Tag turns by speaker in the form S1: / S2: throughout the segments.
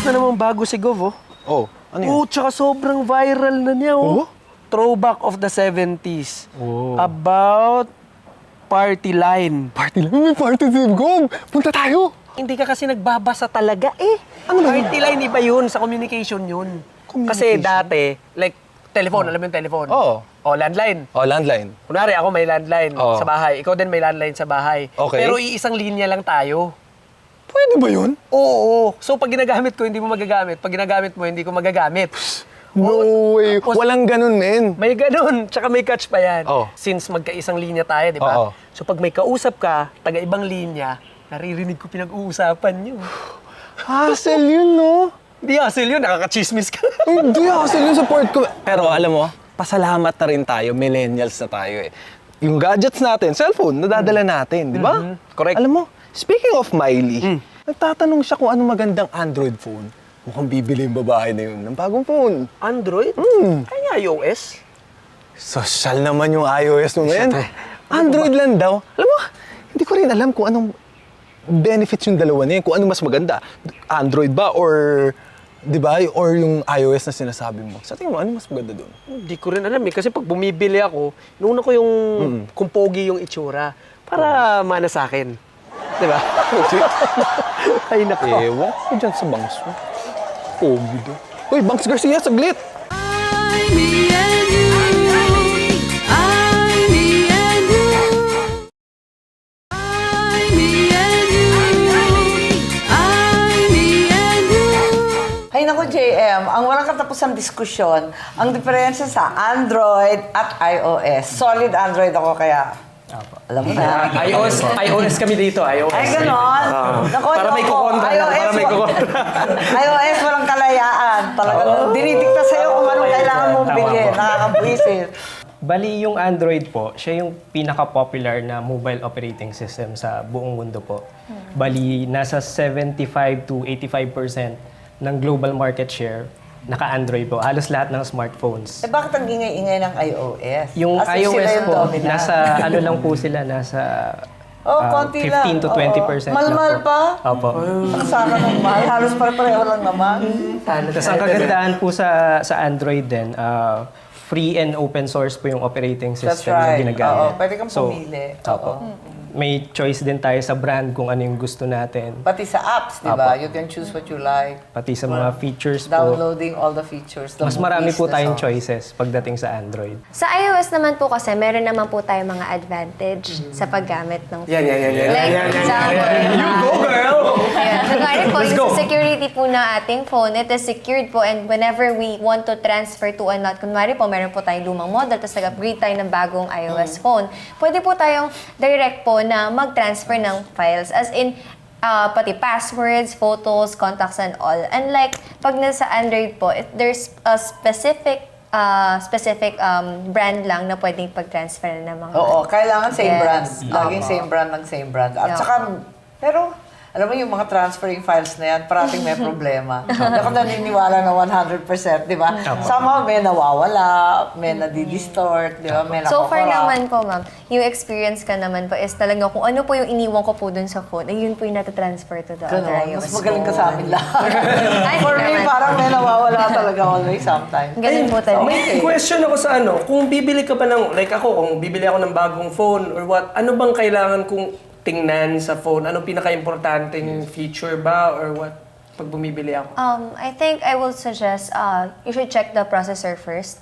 S1: na namang bago si Gov, oh.
S2: Oh, ano yun?
S1: Oo, tsaka sobrang viral na niya, oh.
S2: Oh?
S1: Throwback of the 70s.
S2: Oh.
S1: About party line.
S2: Party lang, may party si Gov. Punta tayo.
S1: Hindi ka kasi nagbabasa talaga, eh.
S2: Ano ba yun?
S1: Party line, iba yun. Sa communication yun. Kasi dati, like, telephone, alam mo yung telephone?
S2: Oo.
S1: O, landline.
S2: Oh, landline.
S1: Kunwari, ako may landline
S2: Oo.
S1: sa bahay. Ikaw din may landline sa bahay.
S2: Okay.
S1: Pero iisang linya lang tayo.
S2: Pwede ba yun?
S1: Oo. So, pag ginagamit ko, hindi mo magagamit. Pag ginagamit mo, hindi ko magagamit.
S2: No way.
S1: Tapos-
S2: Walang ganun, men.
S1: May ganun. Tsaka may catch pa yan.
S2: Oo.
S1: Since magkaisang linya tayo, di ba?
S2: Oo.
S1: So, pag may kausap ka, taga-ibang linya, naririnig ko pinag-uusapan nyo.
S2: Hassle yun, no?
S1: Hindi hassle yun. Nakaka-chismis ka.
S2: Hindi, hassle yun sa part ko. Pero alam mo, pasalamat na rin tayo. Millennials na tayo eh. Yung gadgets natin, cellphone, nadadala natin, di ba?
S1: Correct.
S2: Alam mo, speaking of Miley, nagtatanong siya kung anong magandang Android phone. Mukhang bibili yung babae na yun ng bagong phone.
S1: Android? Ay, iOS?
S2: Social naman yung iOS mo ngayon.
S1: Siyempre.
S2: Android lang daw. Alam mo, hindi ko rin alam kung anong benefits yung dalawa niya, kung anong mas maganda. Android ba or, di ba, or yung iOS na sinasabi mo. Sa tingin mo, ano mas maganda doon?
S1: Hindi ko rin alam eh. Kasi pag bumibili ako, inuuna ko yung kung pogi yung itsura para mana sa akin. Di ba? Ay, nako.
S2: Ewan ko dyan sa bangs mo. Pogi doon. Uy, Bangs Garcia, saglit!
S3: Hay naku, JM, ang walang katapusang diskusyon, ang diferensya sa Android at iOS. Solid Android ako kaya. Alam mo na.
S1: iOS kami dito, iOS.
S3: Ay, ganon. Naku,
S1: Para may
S3: ayoko.
S1: kukontra lang, para may kukontra.
S3: iOS walang kalayaan. Talagang dinidikta sa'yo kung anong kailangan mong bilhin. Nakakabwisit.
S4: Bali, yung Android po, siya yung pinaka-popular na mobile operating system sa buong mundo po. Bali, nasa 75 to 85% ng global market share, naka-Android po. Halos lahat ng smartphones.
S3: Eh, bakit ang ingay-ingay ng iOS?
S4: Yung
S3: As in, sila
S4: iOS
S3: yung
S4: po,
S3: dominant.
S4: nasa ano lang po sila, nasa
S3: Konti
S4: 15
S3: lang.
S4: to 20%
S3: Malmal
S4: lang po.
S3: pa?
S4: Opo.
S3: Ang saka ng mahal. Halos pare-pareho lang naman.
S4: Tapos ang kagandahan po sa Android din, free and open source po yung operating
S3: That's
S4: system
S3: right.
S4: na ginagamit.
S3: Oo, pwede kang pumili.
S4: Opo. May choice din tayo sa brand kung ano yung gusto natin.
S3: Pati sa apps, di ba?
S4: Apo.
S3: You can choose what you like.
S4: Pati sa mga features po.
S3: Downloading all the features. the
S4: Mas marami
S3: movies,
S4: po
S3: the
S4: tayong
S3: songs.
S4: choices pagdating sa Android.
S5: Sa iOS naman po kasi, meron naman po tayong mga advantage sa paggamit ng phone.
S1: Yan.
S5: Like, example,
S1: You go, girl!
S5: Ayan. Kunwari po,
S1: Let's
S5: yung
S1: go.
S5: sa security po na ating phone, it is secured po and whenever we want to transfer to another, kunwari po, meron po tayong lumang model, tapos nag-upgrade tayo ng bagong iOS phone, pwede po tayong direct po na mag-transfer ng files. As in, pati passwords, photos, contacts, and all. And like, pag nasa Android po, there's a specific brand lang na pwedeng pag-transfer ng mga...
S3: Oo, kailangan same
S5: Yes.
S3: brand. Laging
S5: Opo.
S3: same brand ng same brand. At
S5: Yeah.
S3: saka, pero, alam mo yung mga transferring files na yan, parating may problema. Hindi ako naniniwala na 100%, di ba? Somehow may nawawala, may nadidistort, di ba? May
S5: So far
S3: nakakora.
S5: naman po, ma'am, yung experience ka naman po is talaga kung ano po yung iniwan ko po dun sa phone, ay yun po yung natatransfer to the other
S3: Ganon,
S5: iOS
S3: mas magaling ka
S5: phone.
S3: sa amin lahat.
S5: Ay,
S3: For me,
S5: naman.
S3: parang may nawawala talaga always sometimes.
S5: Ganun po talaga.
S1: May question ako sa ano, kung bibili ka ba ng, like ako, kung bibili ako ng bagong phone or what, ano bang kailangan kong tingnan sa phone? Anong pinaka-importanting feature ba or what pag bumibili ako?
S5: I think I will suggest, you should check the processor first.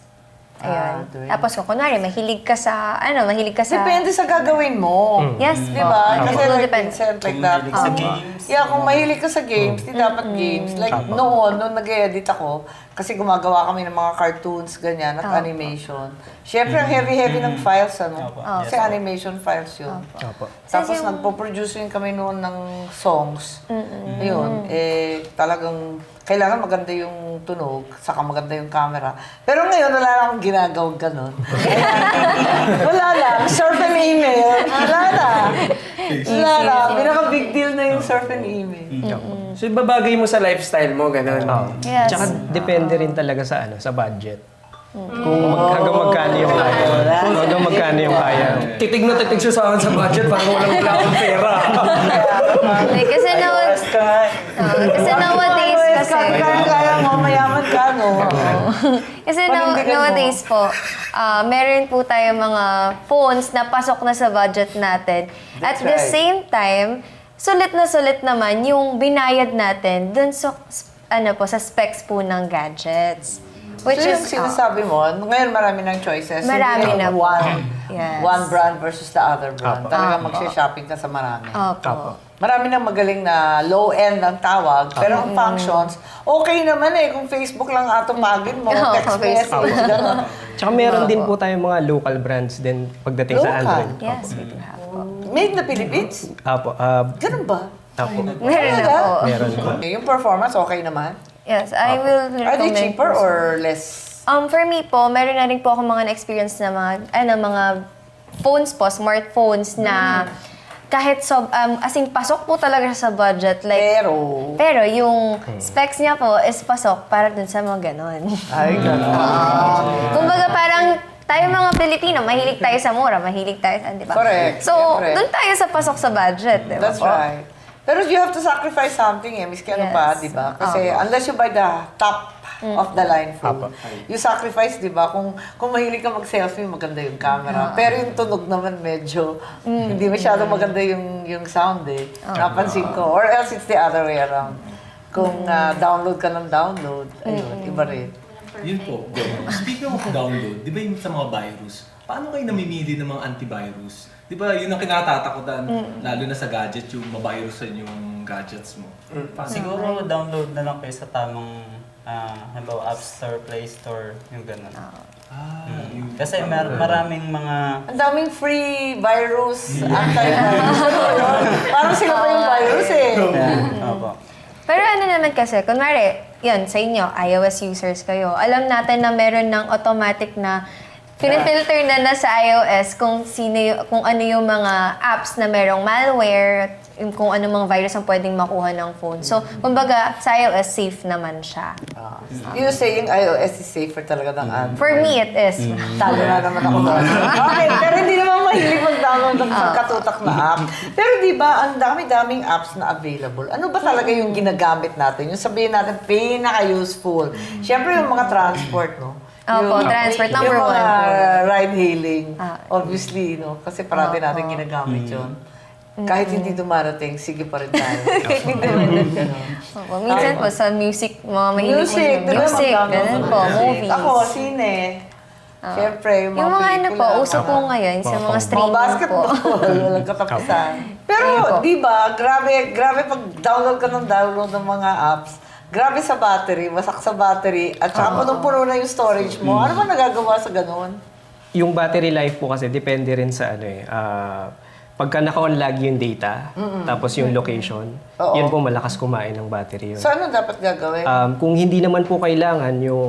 S5: Ayun.
S3: doon.
S5: Tapos kung kunwari, mahilig ka sa...
S3: Depende sa gagawin mo.
S5: Yes.
S3: Di ba? Kasi
S5: It will
S3: like
S5: depend.
S3: Vincent, like that. Yeah, kung mahilig ka sa games, di dapat games. Like noon nag-edit ako, kasi gumagawa kami ng mga cartoons, ganyan, at animation. Siyempre, ang heavy-heavy ng files, ano? Kasi animation files yun.
S4: Opo.
S3: Tapos
S5: Kasi yung-
S3: nagpo-produce rin kami noon ng songs. Ayun, talagang kailangan maganda yung tunog, saka maganda yung camera. Pero ngayon, wala na akong ginagawag ganun. Wala lang. Surf and email. Wala na. Wala na. Pinaka-big deal na yung surf and email.
S1: So, ibabagay mo sa lifestyle mo, gano'n.
S5: Yes.
S4: Tsaka depende rin talaga sa sa budget. Kung hanggang magkano yung kaya. Kung hanggang magkano yung kaya.
S1: Titig na titig siya sa akin sa budget, parang wala akong pera.
S5: Like, kasi
S3: ka nga.
S5: Kasi nowadays
S3: iOS ka,
S5: kasi...
S3: kaya mo, mayaman ka, no?
S5: Kasi
S3: Panindigan mo.
S5: nowadays po, meron po tayo mga phones na pasok na sa budget natin. At
S3: That's
S5: the
S3: right.
S5: same time, sulit naman yung binayad natin dun sa, sa specs po ng gadgets. Which
S3: So yung
S5: is,
S3: sinasabi mo, ngayon marami ng choices.
S5: Marami
S3: Hindi
S5: na po. Yes.
S3: one brand versus the other brand.
S4: Apo.
S3: Talagang magsha-shopping ka sa marami.
S5: Opo.
S3: Marami nang magaling na low-end ang tawag, pero ang functions, okay naman eh. Kung Facebook lang atupagin mo,
S5: Oo,
S3: text message,
S5: Facebook.
S3: gano'n.
S4: Tsaka meron din po tayong mga local brands din pagdating sa
S3: Local?
S4: Android.
S5: Yes, we do have po.
S3: Made in the Philippines?
S4: Apo,
S3: Ganun ba?
S4: apo.
S5: Meron na
S3: Talaga?
S5: po.
S4: Meron po.
S3: Yung performance, okay naman?
S5: Yes, I will
S3: Are they
S5: recommend
S3: cheaper
S5: po.
S3: or less?
S5: For me po, meron na rin po ako mga na-experience na mga phones po, smartphones na kahit as in pasok po talaga siya sa budget. Like, pero yung specs niya po is pasok para dun sa mga ganon.
S3: Ay, gano'n.
S5: Kumbaga parang tayo mga Pilipino, mahilig tayo sa mura, mahilig tayo sa, di ba?
S3: Correct.
S5: So,
S3: Siyempre.
S5: dun tayo sa pasok sa budget, di ba
S3: That's
S5: po?
S3: right. Pero you have to sacrifice something eh, miski ano pa,
S5: Yes.
S3: di ba? Kasi unless you buy the top of the line phone, you sacrifice, di ba? Kung mahilig ka mag-selfie, maganda yung camera. Pero yung tunog naman medyo, hindi masyado maganda yung sound eh. Napansin ko. Or else it's the other way around. Kung download ka ng download, ayun, iba rin.
S6: Yun po. Speaking of download, di ba yung sa mga virus, paano kayo namimili ng mga antivirus? Di ba yun ang kinatatakutan, lalo na sa gadget, yung mabirusan yung gadgets mo.
S7: Siguro download na lang kayo sa tamang halimbawa App Store, Play Store, yung gano'n.
S6: Yung
S7: Kasi maraming mga
S3: Ang daming free virus, anti-virus. Ano yun? Parang sila pa yung virus eh.
S7: opo.
S5: Pero ano naman kasi, kunwari, yun, sa inyo, iOS users kayo, alam natin na meron ng automatic na pinifilter na sa iOS kung ano yung mga apps na merong malware, kung ano mga virus ang pwedeng makuha ng phone. So, kumbaga, sa iOS, safe naman siya.
S3: You saying iOS is safer talaga ng Android.
S5: For me, it is.
S3: Talo na naman ako doon. Okay, pero hindi naman mahilig mag-download ng katutak na app. Pero di ba, ang dami-daming apps na available. Ano ba talaga yung ginagamit natin? Yung sabihin natin, pinaka-useful. Siyempre yung mga transport, no?
S5: Opo, transport, number
S3: yung mga
S5: one.
S3: ride-hailing, obviously, no? Kasi parati natin ginagamit yun. Kahit hindi dumarating, sige pa rin tayo.
S5: Opo, minsan po sa music, mga mahilig po
S3: Music,
S5: sa
S3: di ba?
S5: music,
S3: Mag-download
S5: ganun
S3: ng
S5: po,
S3: music.
S5: movies.
S3: Ako, sine. Siyempre, yung mga
S5: Yung mga ano po,
S3: pelikula.
S5: uso po ngayon sa mga
S3: Mga
S5: streaming po.
S3: basketball, walang katapusan. Pero,
S5: Ayun po.
S3: di ba, grabe pag download ka ng download ng mga apps, grabe sa battery, wasak sa battery, at saka punong-puno na yung storage mo. Ano ba nagagawa sa ganun?
S4: Yung battery life po kasi depende rin sa pagka naka-on lagi yung data, tapos yung location,
S3: Oo.
S4: yun po malakas kumain ng battery yun.
S3: So, ano dapat gagawin?
S4: Kung hindi naman po kailangan yung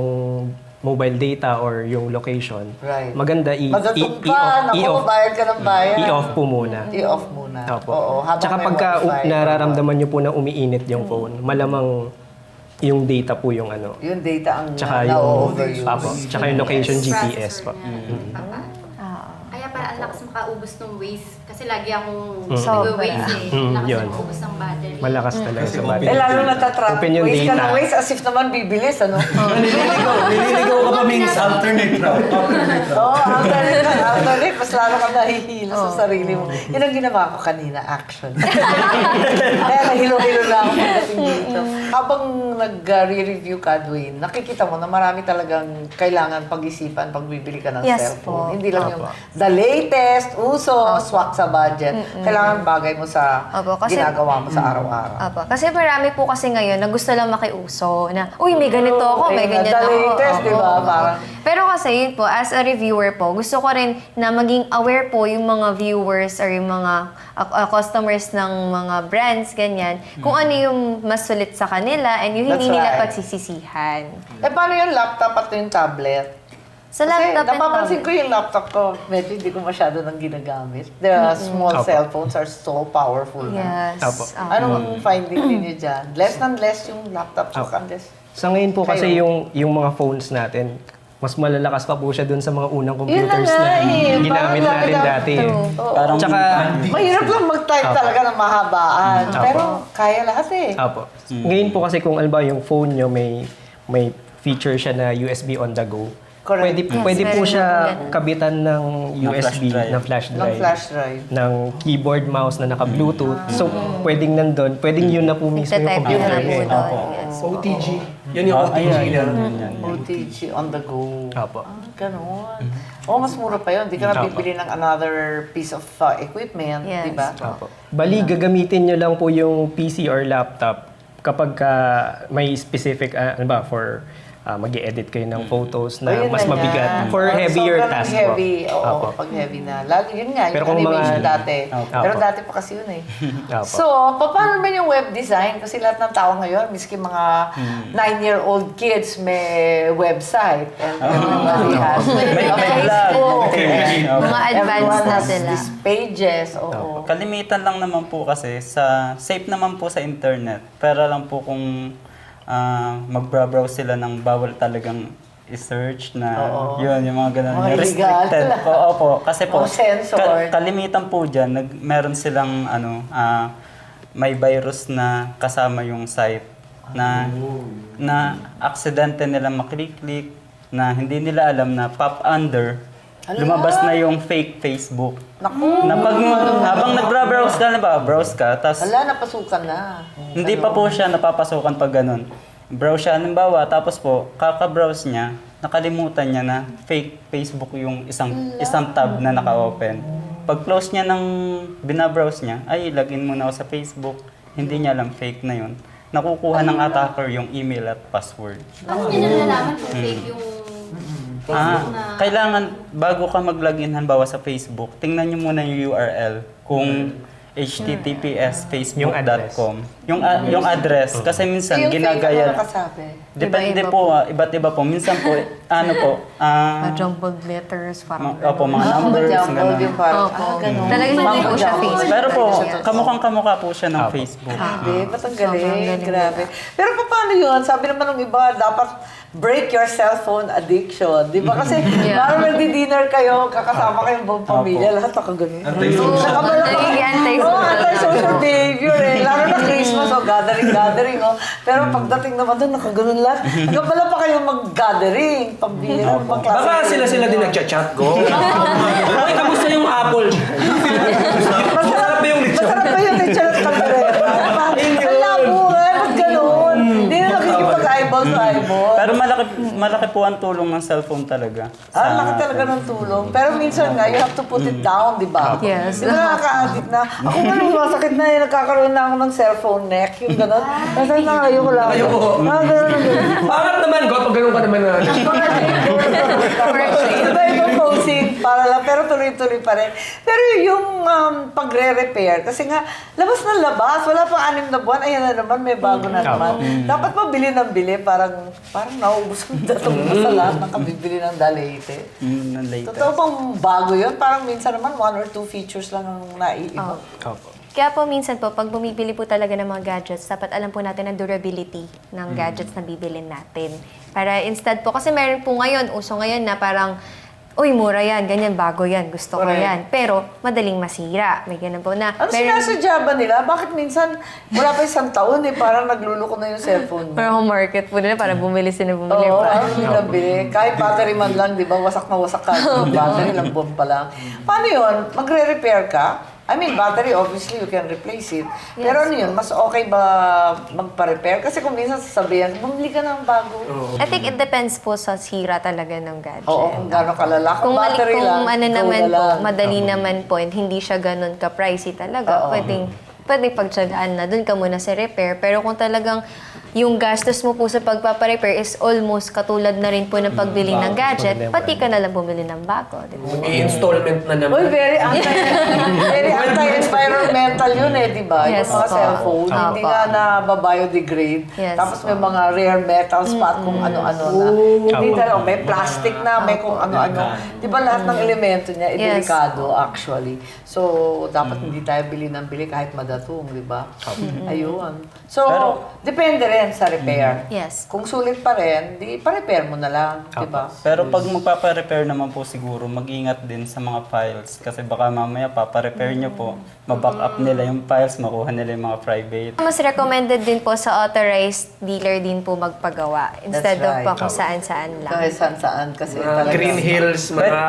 S4: mobile data or yung location,
S3: Right.
S4: maganda
S3: Magatong ka, naku, bayad ka ng bayad.
S4: i-off po muna.
S3: I-off muna.
S4: Opo.
S3: Oo, habang
S4: Tsaka
S3: may
S4: pagka
S3: modify.
S4: nararamdaman nyo po na umiinit yung phone, malamang yung data po yung ano.
S3: Yung data ang
S4: Tsaka yung,
S3: na-overuse.
S4: Apo, tsaka yung location GPS po.
S8: Kaya para ang lakas makaubos ng waste. Kasi lagi akong
S5: Sobra.
S8: nag-waste eh. Lakas
S4: Yun.
S8: makaubos ng battery.
S4: Malakas talaga sa
S3: Eh,
S4: battery.
S3: lalo natatrap.
S4: Open yung
S3: Waste ka
S4: data.
S3: ng waste as if naman bibilis, ano?
S6: Nililigaw ka pa minsan. Alternate route.
S3: Oo, alternate. Mas lalo ka nahihilo sa sarili mo. Yun ang ginawa ko kanina, action. Kaya nahilo-hilo na ako pagdating dito. Habang nag-re-review ka, Dwayne, nakikita mo na marami talagang kailangan pag-isipan pag bibili ka ng
S5: Yes
S3: cellphone.
S5: po.
S3: Hindi lang yung the latest, uso, swak sa budget. Kailangan bagay mo sa
S5: Opo, kasi-
S3: ginagawa mo sa araw-araw.
S5: Apo. Kasi marami po kasi ngayon na gusto lang makiuso na, uy, may ganito ako, may
S3: Ayun na,
S5: ganyan
S3: the
S5: ako.
S3: latest, di ba?
S5: Opo.
S3: Parang-
S5: Pero kasi yun po, as a reviewer po, gusto ko rin na maging aware po yung mga viewers or yung mga customers ng mga brands, ganyan, kung ano yung mas sulit sa kanila and yung hindi
S3: That's
S5: nila
S3: right.
S5: pagsisisihan.
S3: Eh, paano yung laptop at yung tablet?
S5: Sa
S3: Kasi
S5: laptop and
S3: napapansin
S5: tablet.
S3: ko yung laptop ko, medyo hindi ko masyado nang ginagamit. The small
S4: Apo.
S3: cellphones are so powerful na.
S5: Yes.
S4: Apo.
S5: Opo.
S3: Anong finding ninyo dyan? Less than less yung laptop, so
S4: Apo.
S3: less.
S4: Sa ngayon po kasi
S3: Kayo?
S4: yung mga phones natin, mas malalakas pa po siya dun sa mga unang
S3: Yun
S4: computers
S3: na nga
S4: na
S3: eh.
S4: ginamit
S3: Parang
S4: natin
S3: lapit-
S4: dati.
S5: True.
S7: Parang
S4: Tsaka,
S3: Mahirap lang mag-type
S4: Apo.
S3: talaga ng mahabaan. Pero kaya lahat eh.
S4: Apo. Ngayon po kasi kung alba yung phone nyo may feature siya na USB on the go.
S3: Correct.
S4: Pwede po
S5: meron
S4: siya
S5: po ganun.
S4: kabitan ng USB,
S7: flash drive.
S4: ng flash
S3: Ng
S4: drive.
S3: flash drive.
S4: Ng keyboard, mouse na naka-Bluetooth. So, pwedeng nandun. Pwedeng yun na po mismo yung
S5: Nagtatype
S4: computer
S5: na po
S4: niya.
S5: doon. Yes.
S1: OTG. Yan yung OTG na.
S3: OTG on the go.
S4: Apo.
S3: Ganun. Oh, mas mura pa yun. Di ka na
S4: Apo.
S3: bibili ng another piece of equipment.
S5: Yes.
S3: Di ba?
S4: Apo. Bali, gagamitin nyo lang po yung PC or laptop kapag may specific, for mag-edit kayo ng photos na
S3: Ayun
S4: mas
S3: na
S4: mabigat.
S3: yan.
S4: For heavier
S3: Sobrang
S4: task
S3: heavy.
S4: po.
S3: Oo,
S4: Apo.
S3: pag heavy na. Lalo yun nga,
S4: Pero
S3: yung
S4: kung mga-
S3: animation dati.
S4: Apo.
S3: Pero dati pa kasi yun eh.
S4: Apo.
S3: So, paano ba yung web design? Kasi lahat ng tao ngayon, miski mga 9-year-old kids may website. And everybody has
S7: May
S3: a Facebook.
S5: Mga advanced
S3: Everyone
S5: na
S3: has
S5: sila.
S3: these pages. Oo.
S7: Kalimitan lang naman po kasi safe naman po sa internet. Pero lang po kung mag-browse sila ng bawal talagang i-search na yun, yung mga ganun.
S3: Mga
S7: Restricted
S3: illegal.
S7: po. Opo, kasi po,
S3: Mga censored.
S7: kalimitan po dyan, meron silang may virus na kasama yung site na aksidente nila maklik-click na hindi nila alam na pop under lumabas na yung fake Facebook.
S3: Naku.
S7: Na pag habang nag-browse ka, browse ka, tapos
S3: Wala, napasukan na.
S7: hindi pa po siya napapasukan pag ganun. Browse siya, halimbawa, tapos po, kaka-browse niya, nakalimutan niya na fake Facebook yung isang tab na naka-open. Pag close niya ng binabrowse niya, ay, login muna ako sa Facebook. Hindi niya alam fake na yun. Nakukuha ng attacker yung email at password.
S8: Paano niya nalalaman kung fake yung Facebook na...
S7: Kailangan, bago ka mag-login halimbawa sa Facebook, tingnan niyo muna yung URL kung https://facebook.com. Yung address. Kasi minsan
S3: Yung
S7: ginagaya.
S3: fake, ano nakasabi?
S7: Depende
S5: Iba-iba
S7: po, iba't iba po. Minsan po,
S5: Jumbled letters, parang
S7: opo, mga numbers,
S3: Jumbled
S7: ganun.
S3: yung parang,
S5: Opo.
S3: ganun.
S5: Talagang hindi po siya Facebook.
S7: Pero po,
S5: Yes.
S7: kamukhang-kamukha po siya ng Facebook.
S3: Grabe, ba't ang
S5: Sobrang
S3: galing?
S5: galing
S3: Grabe. Pero paano yun? Sabi naman ng iba, dapat break your cellphone addiction. Di ba? Kasi parang nagdi-dinner kayo, kakasama kayong buong pamilya, lahat nakaganon. Anti-social behavior eh. Lalo na Christmas o gathering, oh. Pero pagdating naman doon, nakaganon lahat. Hanggang pala pa kayo mag-gathering, pambira, pangklase.
S1: Baka sila din nagchat-chat go. Ay, kamusta yung Apple? Masarap ba yung lechon?
S3: Masarap ba yung lechon at kaldereta? Ang labuhan, ba't ganun? Hindi na nakikipag-eyeball sa eyeball.
S7: Pero malaki po ang tulong ng cellphone talaga.
S3: Laki talaga ng tulong. Pero minsan nga, you have to put it down, di ba?
S5: Yes.
S3: Di ba nakaka-addict na? Ako nga nung masakit na yun, nagkakaroon na ako ng cellphone neck, yung gano'n. Kasi ayoko lang.
S1: Ayoko.
S3: Ganun.
S1: Pangat naman, go, pag ganun ka naman na.
S3: Iba yung posing para lang, pero tuloy-tuloy pa rin. Pero yung pagre-repair, kasi nga, labas na labas, wala pang 6 na buwan, ayan na naman, may bago na naman. Dapat pa bili ng bili, parang naubos ang datong sa lahat ng kabibili ng dalete.
S7: Ng latest.
S3: Totoo bang bago yun? Parang minsan naman 1 or 2 features lang ang naiiba.
S4: Opo.
S5: Kaya po minsan po, pag bumibili po talaga ng mga gadgets, dapat alam po natin ang durability ng gadgets na bibilin natin. Para instead po, kasi meron po ngayon, uso ngayon na parang, uy, mura yan, ganyan, bago yan, gusto ko
S3: Correct.
S5: yan. Pero, madaling masira. May ganun po na.
S3: Ano sinasadya ba nila? Bakit minsan, wala pa 1 taon eh, parang nagluloko na yung cellphone mo?
S5: Parang home market po nila para bumili sila
S3: Oo,
S5: pa.
S3: ano yung nabili? Kahit battery man lang, di ba? Wasak na wasak ka. Yung battery lang, buwan pa lang. Paano yun? Magre-repair ka? I mean, battery, obviously, you can replace it. Pero ano yun? Mas okay ba magpa-repair? Kasi kung minsan sasabihan, bumili ka ng bago.
S5: I think it depends po sa sira talaga ng gadget.
S3: Oo, kung gano'ng kalala.
S5: Kung
S3: battery lang,
S5: kung ano
S3: go
S5: naman
S3: na
S5: po,
S3: lang.
S5: madali naman po, and hindi siya ganun ka-pricey talaga, pwedeng pagtsagaan na, dun ka muna sa repair. Pero kung talagang yung gastos mo po sa pagpaparepair is almost katulad na rin po ng pagbili ng gadget, pati ka na lang bumili ng bago. Di ba?
S1: I-installment na naman.
S3: Uy, very anti-environmental yun eh, di ba?
S5: Yes,
S3: Yung mga
S5: po.
S3: cellphone, hindi
S5: Opo.
S3: nga na-biodegrade.
S5: Yes,
S3: Tapos may mga rare metals pa at kung ano-ano na. Hindi talaga, may plastic na, may kung ano-ano. Di ba lahat ng elemento niya,
S5: Yes.
S3: delikado actually. So, dapat hindi tayo bili ng bili kahit madami. balatong, di ba? Ayun. So, depende rin sa repair.
S5: Yes.
S3: Kung sulit pa rin, di pa-repair mo na lang, di ba?
S7: Pero pag magpapa-repair naman po siguro, mag-ingat din sa mga files. Kasi baka mamaya papa-repair nyo po, ma-back up nila yung files, makuha nila yung mga private.
S5: Mas recommended din po sa authorized dealer din po magpagawa instead
S3: That's right.
S5: of pa kung saan-saan lang.
S3: Kahit saan-saan kasi
S1: Mga
S3: talaga.
S1: Green Hills, mga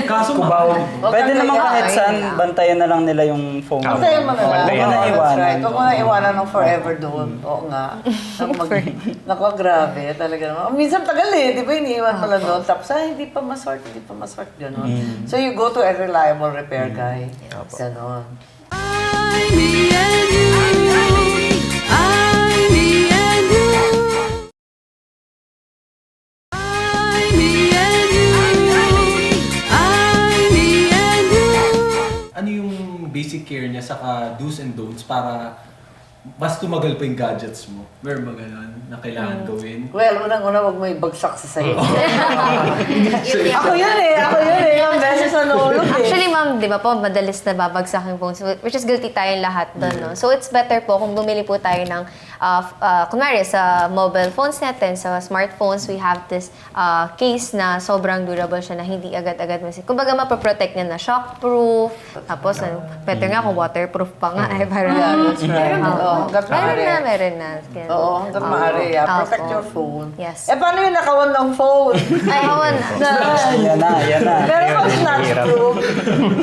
S6: Kaso
S1: Cubao.
S7: Pwede naman kahit
S3: Ayun
S7: saan,
S3: lang.
S7: bantayan na lang nila yung phone.
S3: Bantayan mo na lang.
S7: Bantayan na
S3: Oo,
S7: iwanan.
S3: that's right. Huwag mo na iwanan ng forever doon. Oo nga. Naku, grabe. Talaga naman. Minsan tagal di ba? Iniiwan mo lang doon. Tapos, hindi pa masort, gano'n. So, you go to a reliable repair guy. Gano'n.
S6: Ano yung basic care niya saka do's and don'ts para mas tumagal pa yung gadgets mo? Meron ba ganun na kailangan gawin?
S3: Well, unang-una, huwag mo ibagsak sa sahig. Ako yun eh. Ang beses na nulog eh.
S5: Actually, ma'am, di ba po, madalis na babagsak yung phones, which is guilty tayong lahat doon, no? So, it's better po kung bumili po tayo ng, kunwari, sa mobile phones natin, sa smartphones, we have this case na sobrang durable siya na hindi agad-agad masik. Kumbaga, mapaprotect niya na shockproof, tapos, better nga kung waterproof pa nga, eh, para...
S3: Yeah, that's right. Oo, hanggat maaari.
S5: Meron na. Kaya-
S3: Oo, hanggat maaari. Protect
S5: Opo.
S3: your phone.
S5: Yes.
S3: Eh, paano yung nakawan ng phone?
S5: Ay, hawan.
S7: Yan na.
S3: Meron bang snatch proof?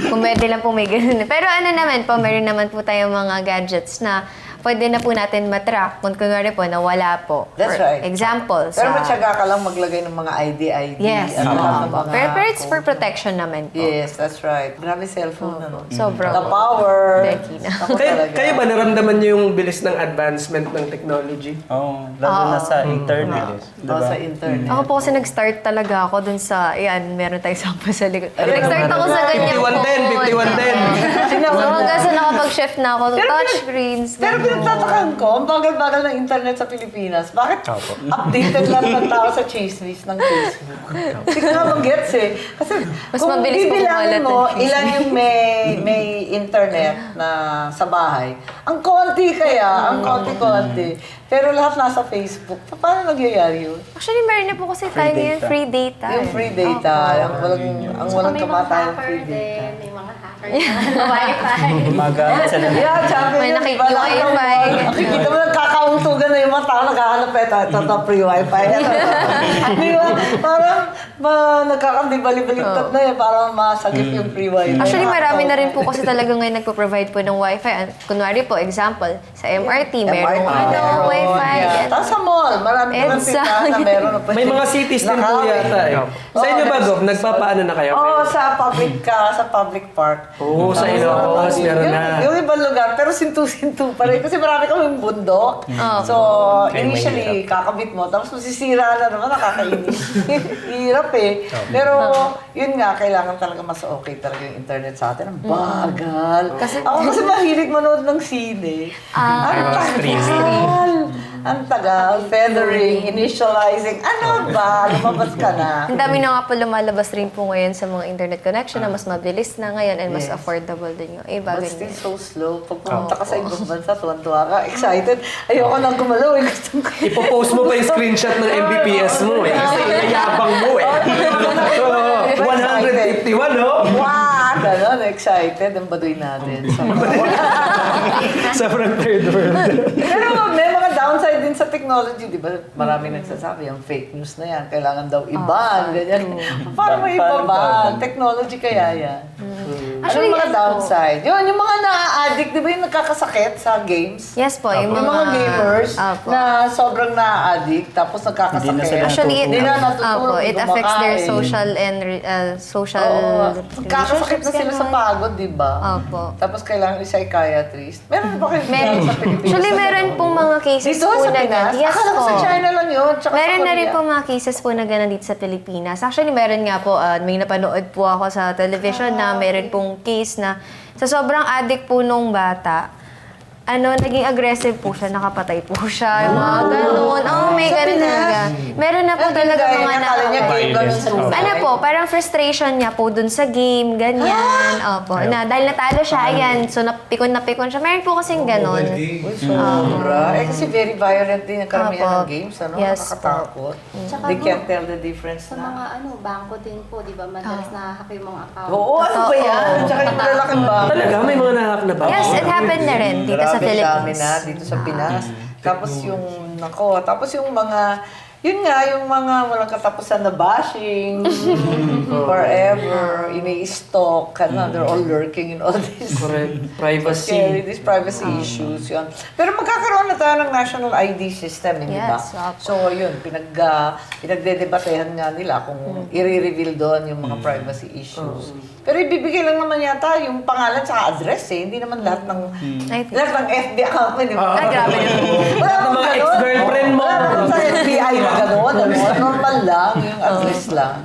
S5: Kung pwede lang po may ganun. Pero ano naman po, meron naman po tayong mga gadgets na pwede na po natin matrack kung kunwari po nawala po.
S3: That's
S5: For
S3: right.
S5: example,
S3: Pero matyaga ka lang maglagay ng mga ID.
S5: Yes.
S3: at lahat ng mga
S5: Pero it's for
S3: phone.
S5: protection naman po.
S3: Yes, that's right. Grabe cellphone ano.
S5: Sobrang.
S3: The power.
S5: Becky na.
S3: Ako
S1: Kayo,
S3: talaga.
S1: kayo ba naramdaman niyo yung bilis ng advancement ng technology?
S7: Oo, lalo na sa internet.
S3: Oo, sa internet.
S5: Ako po kasi nag-start talaga ako dun sa, meron tayong sample sa likod. Nag-start ako sa ganyan
S1: 5110.
S5: So hanggang sa nakapag-shift na ako, touch screens.
S3: Pero pinagtatakan ko, ang bagal-bagal ng internet sa Pilipinas. Bakit updated lang ng tao sa chismis ng Facebook? Hindi ko nga mag-gets eh. Kasi
S5: Mas
S3: kung
S5: mabilis po
S3: bibilangin
S5: kumalat
S3: mo,
S5: ng chismis.
S3: ilan yung may internet na sa bahay. Ang konti kaya, ang konti-konti. Pero lahat nasa Facebook. Paano nangyayari yun?
S5: Actually, meron na po kasi tayo ngayon, free data.
S3: Yung free data, ang walang kamatayang free data.
S8: May mga hacker na Wi-Fi.
S7: Gumagamit sila ng
S3: Yeah, champion
S5: May
S3: yun,
S5: nakik-
S3: di ba? Lahat ng
S5: Wi-Fi.
S3: mga- Nakikita mo, nagkakauntugan na yung mga tao, naghahanap ito free wifi. Di ba? Parang nagkakandibali-baliktad na eh, parang masagip yung free wifi.
S5: Actually, marami na rin po kasi talaga ngayon nagpo-provide po ng wifi. Kunwari po, example, sa MRT, merong wifi.
S3: Yeah. Tapos sa mall, marami naman
S5: EDSA.
S3: tindahan na meron. na
S1: May mga cities din po
S3: nakawin.
S1: yata eh. Sa inyo ba, Gov? Nagpapaano na kayo?
S3: Oo, sa public park.
S1: Oo, sa Ilocos, meron na.
S3: Yung ibang lugar, pero sintu-sintu pa rin. Kasi marami kaming bundok. So, initially, kakabit mo. Tapos masisira na naman, nakakainis. Hirap eh. Pero, yun nga, kailangan talaga mas okay talaga yung internet sa atin. Ang bagal. Ako kasi mahilig manood ng sine. Ang tagal. Feathering, initializing. Ano ba? Lumabas ka na.
S5: Ang dami na nga po lumalabas rin po ngayon sa mga internet connection na mas mabilis na ngayon and mas
S3: Yes.
S5: affordable din yung iba.
S3: But
S5: ganyan.
S3: still so slow. Pag pumunta ka sa ibang bansa, tuwan-tuwa ka, excited. Ayoko nang gumalaw eh. Gusto ko.
S1: Ipopost mo pa yung screenshot ng Mbps mo eh. Kasi yabang mo eh. So, 151, no?
S3: Wow! Ganon, excited ang baduy natin.
S1: Sobrang third world.
S3: Pero may mga downside din sa technology, di ba? Marami nagsasabi, yung fake news na yan, kailangan daw iban, ganyan. Paano mo ibaban? Technology kaya yan.
S5: Actually,
S3: Ano mga
S5: ano po?
S3: downside? Yun, yung mga na-addict, di ba yung nagkakasakit sa games?
S5: Yes po, yung
S3: Yung mga gamers
S5: Opo.
S3: na sobrang na-addict, tapos nagkakasakit.
S7: Hindi na sila
S5: Actually,
S3: Hindi na natutulog,
S5: it affects their
S3: kumakain.
S5: social and social
S3: Oo, kakasakit na sila sa
S5: relationships,
S3: pagod, di ba?
S5: Opo.
S3: Tapos kailangan yung psychiatrist. Meron ba kayo
S5: Meron.
S3: sa Pilipinas?
S5: Actually, meron pong mga cases
S3: Dito
S5: po
S3: sa
S5: na
S3: Pinas?
S5: ganun. Yes
S3: Akala ko
S5: po.
S3: sa China lang yun. Tsaka
S5: Meron
S3: sa
S5: na rin
S3: Korea.
S5: po mga cases po na ganun dito sa Pilipinas. Actually, meron nga po, may napanood po ako sa television na meron pong case na sa sobrang addict po nung bata, naging aggressive po siya, nakapatay po siya, yung mga ganun. May
S3: Sa
S5: ganun
S3: Pinas?
S5: talaga. Meron na po talaga mga
S3: Akala niya game lang yung truth.
S5: parang frustration niya po dun sa game, ganyan. Opo, dahil natalo siya, ayan, so napikon siya. Meron po kasing ganun.
S3: Sobra. Kasi very violent din ang karamihan
S5: Opo.
S3: ng games, ano?
S5: Yes
S3: Nakakatakot.
S8: Tsaka
S3: They
S8: po,
S3: can't tell the difference
S8: Sa
S3: na.
S8: mga bangko din po, di ba, madalas nahahack yung mga account.
S3: Oo, ano ba yan? Tsaka yung malalaking bangko.
S1: Talaga, may mga nahak na ba?
S5: Yes, it happened na rin dito sa
S3: Grabe, dami
S5: Philippines.
S3: na dito sa Pinas. Tapos tapos yung mga, yun nga, yung mga walang katapusan na bashing, forever, ini-stalk, they're all lurking in all this.
S1: Correct.
S3: Scary,
S1: Privacy.
S3: these privacy issues, yun. Pero magkakaroon na tayo ng national ID system, hindi ba?
S5: Yes, opo.
S3: So, yun, pinagdedebatehan nga nila kung i-reveal doon yung mga privacy issues. Pero ibibigay lang naman yata yung pangalan sa address hindi naman lahat ng lahat ng FB account mo, di ba?
S5: Grabe na.
S3: Wala
S1: Ng mga
S3: ganun.
S1: ex-girlfriend mo.
S3: Wala naman sa FBI na gano'n, normal lang, yung address lang.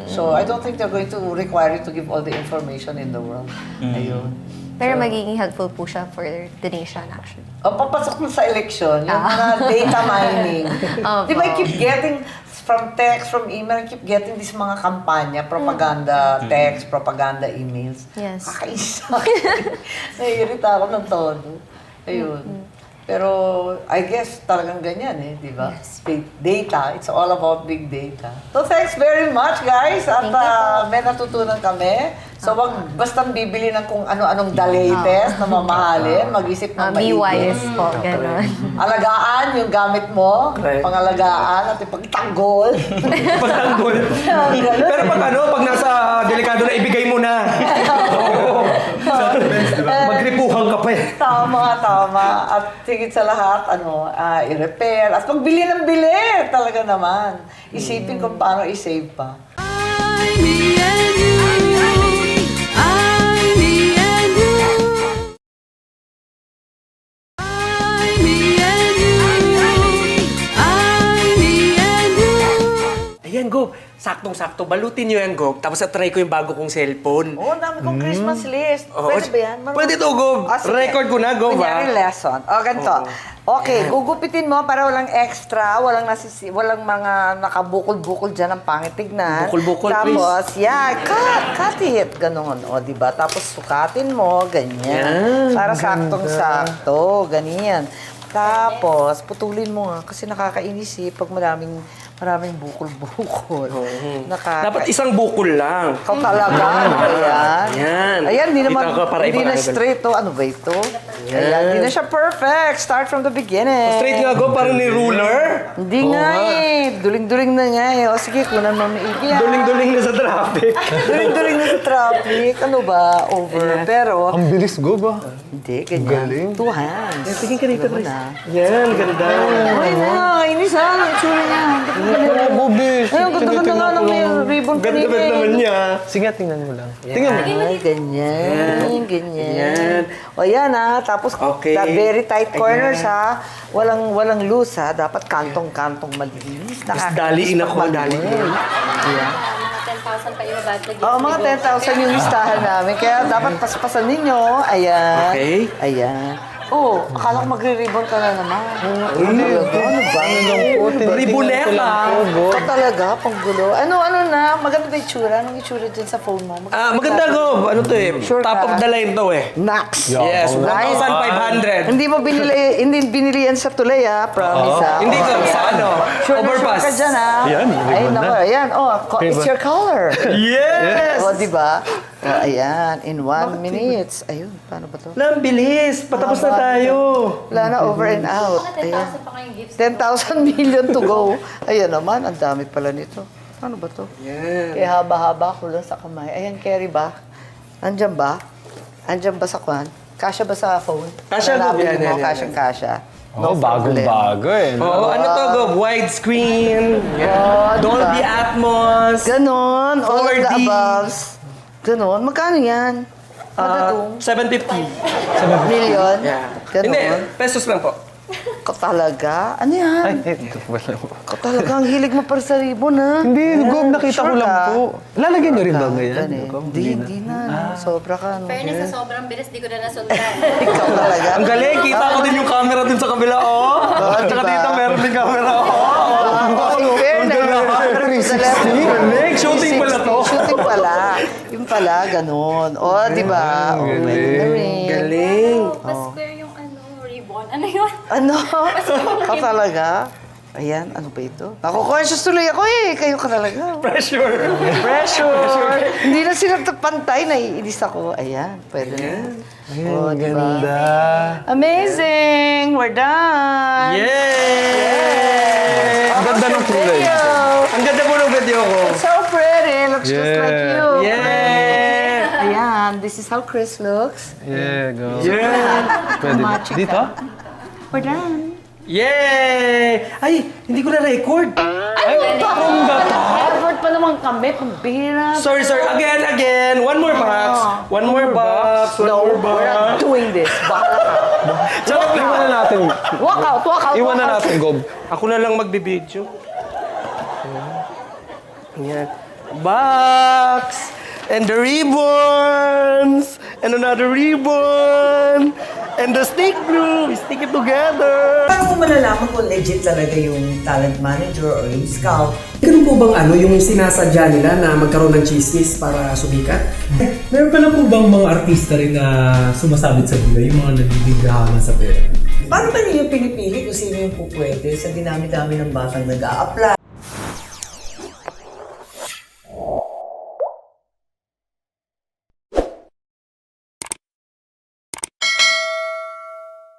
S3: So, I don't think they're going to require you to give all the information in the world. Ayun.
S5: Pero magiging helpful po siya for the nation actually.
S3: O, papasok na sa election, yung mga data mining. Di ba, I keep getting from text, from email, I keep getting this mga kampanya, propaganda text, propaganda emails.
S5: Yes.
S3: Kakaisa. Naiirita ako ng todo. Ayun. Pero, I guess, talagang ganyan di ba? Big data, it's all about big data. So, thanks very much, guys. At may natutunan kami. So, wag basta bibili ng kung ano-anong the latest na mamahalin. Mag-isip ng
S5: Be
S3: maigi.
S5: wise po, gano'n.
S3: Alagaan yung gamit mo,
S1: Correct.
S3: pangalagaan at ipagtanggol.
S1: Pagtanggol. Pero pag nasa delikado na, ibigay mo na. Oo. Magripuhan ka pa eh.
S3: Tama. At higit sa lahat, i-repair. At magbili ng bili, talaga naman. Isipin kung paano i-save pa.
S1: Ayan, Gog. Saktong-sakto. Balutin nyo yan, Gog. Tapos try ko yung bago kong cellphone.
S3: Oo, dami kong Christmas list.
S1: Oo.
S3: Pwede ba yan?
S1: Pwede to, Gog.
S3: Sige.
S1: Record ko na, Gog,
S3: Kunyari
S1: ha?
S3: lesson. Ganito. Okay, gugupitin mo para walang extra, walang mga nakabukol-bukol dyan ang pangit tignan.
S1: Bukol-bukol, please.
S3: Tapos, cut it. Ganon. Diba? Tapos sukatin mo, ganyan.
S1: Yan,
S3: Para
S1: ganda.
S3: saktong-sakto, ganyan. Tapos, putulin mo nga kasi nakakainis pag maraming bukol-bukol.
S1: Dapat isang bukol lang.
S3: Ikaw talaga, ano ba yan?
S1: Yan.
S3: Ayan, hindi naman,
S1: Dito ako para
S3: hindi na
S1: ipakagano.
S3: straight to. Ano ba ito? Ayan, hindi na siya perfect. Start from the beginning.
S1: Straight nga, Gog. Parang ni ruler.
S3: Hindi nga Duling-duling na nga O sige, kunan mo maigi ha.
S1: Duling-duling na sa traffic.
S3: Duling-duling na sa traffic. Ano ba? Over. Pero,
S2: Ang bilis, go ba?
S3: hindi, ganyan.
S2: Galing.
S3: Two hands.
S1: Tingin ka dito,
S3: Ganun
S1: Chris.
S3: na.
S1: Yan, ganda.
S3: Ay na, inis ha. Ang itsura niya.
S2: Go, bilis.
S3: Ay, ang ganda-ganda nga ng may ribbon
S1: Ganda ba naman niya?
S2: Sige, tingnan mo lang. Tingnan mo.
S3: Ay, ganyan. O yan ha. Tapos,
S1: Okay.
S3: very tight corners ha. Walang loose ha. Dapat kantong-kantong malinis.
S1: Mas daliin ako, daliin.
S3: Ayan.
S8: Mga 10,000 pa ibabagdag
S3: Oo, mga 10,000 yung listahan namin. Kaya dapat paspasan ninyo. Ayan.
S1: Okay.
S3: Ayan. Oo, akala ko magre-ribbon ka na naman. Ano ba?
S1: Riboneta.
S3: Ito talaga, panggulo. Ano na? Maganda ba itsura? Anong itsura dyan sa phone mo?
S1: Maganda, Gog. Ano to eh?
S3: Sure
S1: Top
S3: ka?
S1: of the line to eh.
S3: Nax!
S1: Yes,
S3: Nice.
S1: 1,500.
S3: Hindi binili yan sa tulay promise
S1: Hindi ko, sa ano?
S3: Sure
S1: Overpass.
S3: ka dyan
S2: Yan,
S3: Ay,
S2: ribbon
S3: nako,
S2: na.
S3: ayan. It's your color.
S1: Yes!
S3: O, diba? Ayan, in 1 minute. Ayun, paano ba to?
S1: Lang, bilis. Patapos na tayo.
S3: Wala na, over and out.
S8: Mga 10,000
S3: Ayan.
S8: pa kayong gifts.
S3: 10,000 million to go. Ayan naman, ang dami pala nito. Ano ba to?
S1: Yan.
S3: Kaya haba-haba ko lang sa kamay. Ayan, carry ba? Andyan ba? Andyan ba sa kwan? Kasya ba sa phone?
S1: Kasya,
S3: Hanapin
S1: yan,
S3: mo,
S1: yan,
S3: kasyang-kasya.
S2: Oh, bagong-bago eh.
S1: Oo, ano to, Gog? Widescreen.
S3: Oh,
S1: Dolby
S3: diba?
S1: Atmos.
S3: Ganon, all of the
S1: 4D.
S3: aboves. Ganon, magkano yan? Madatong?
S1: 750.
S3: Million?
S1: Yeah.
S3: Ganon.
S1: Hindi, pesos lang po.
S3: Ka talaga? Ano yan? Ka talaga, ang hilig mo para sa ribbon, ha?
S2: Hindi, Gob, nakita ko
S3: Sure
S2: lang
S3: ka?
S2: po. Lalagyan nyo rin ba ngayon?
S3: Ganun eh.
S2: Gob,
S3: Hindi na. Sobra ka, no?
S8: Fairness sa sobrang bilis, di ko na nasundan.
S3: Ikaw talaga.
S1: Ang galing, kita ko din yung camera dun sa kabila, oh. At saka
S3: diba?
S1: dito meron din camera, oh.
S3: In fairness.
S1: Galing, shooting pala to.
S3: Shooting pala. Yung pala, ganun. O, di ba? O, pwede na rin.
S1: Galing.
S8: Pa-square yung ribbon. Ano yun?
S3: Ano? Ka talaga? Ayan, ano ba ito? Ako-conscious tuloy ako eh. Kayo ka talaga.
S1: Pressure.
S3: Pressure! Hindi na sila pantay, naiinis ako. Ayan, pwede na. Oh, diba?
S2: Ganda.
S3: Amazing! We're done!
S1: Yay!
S2: Ang ganda ng kulay.
S1: Ang ganda po ng video ko.
S3: So pretty! Looks just like you.
S1: Yeah!
S3: Ayan, this is how Chris looks.
S2: Yeah, go.
S1: Yeah!
S2: Pwede.
S3: Magic
S2: Dito?
S3: We're done.
S1: Yay! Ay, hindi ko na-record.
S3: Effort pa naman kami, pambihira.
S1: Sorry. Again. One more box. One more box.
S3: No, we're not doing this. Baka ka.
S1: Charot lang.
S2: Iwan na natin.
S3: Walk out.
S2: Iwan na natin, Gob.
S1: Ako na lang magbibideo. Ayan. Box! And the ribbons! And another ribbon! And the stick glue! We stick it together!
S9: Paano mo malalaman kung legit talaga yung talent manager or yung scout?
S10: Ganun po bang yung sinasadya nila na magkaroon ng chismis para sumikat?
S6: Meron pala po bang mga artista rin na sumasabit sa buhay, yung mga nagbibigahan sa pera?
S9: Paano ba niyo pinipili kung sino yung pupwede sa dinami-dami ng batang nag-a-apply?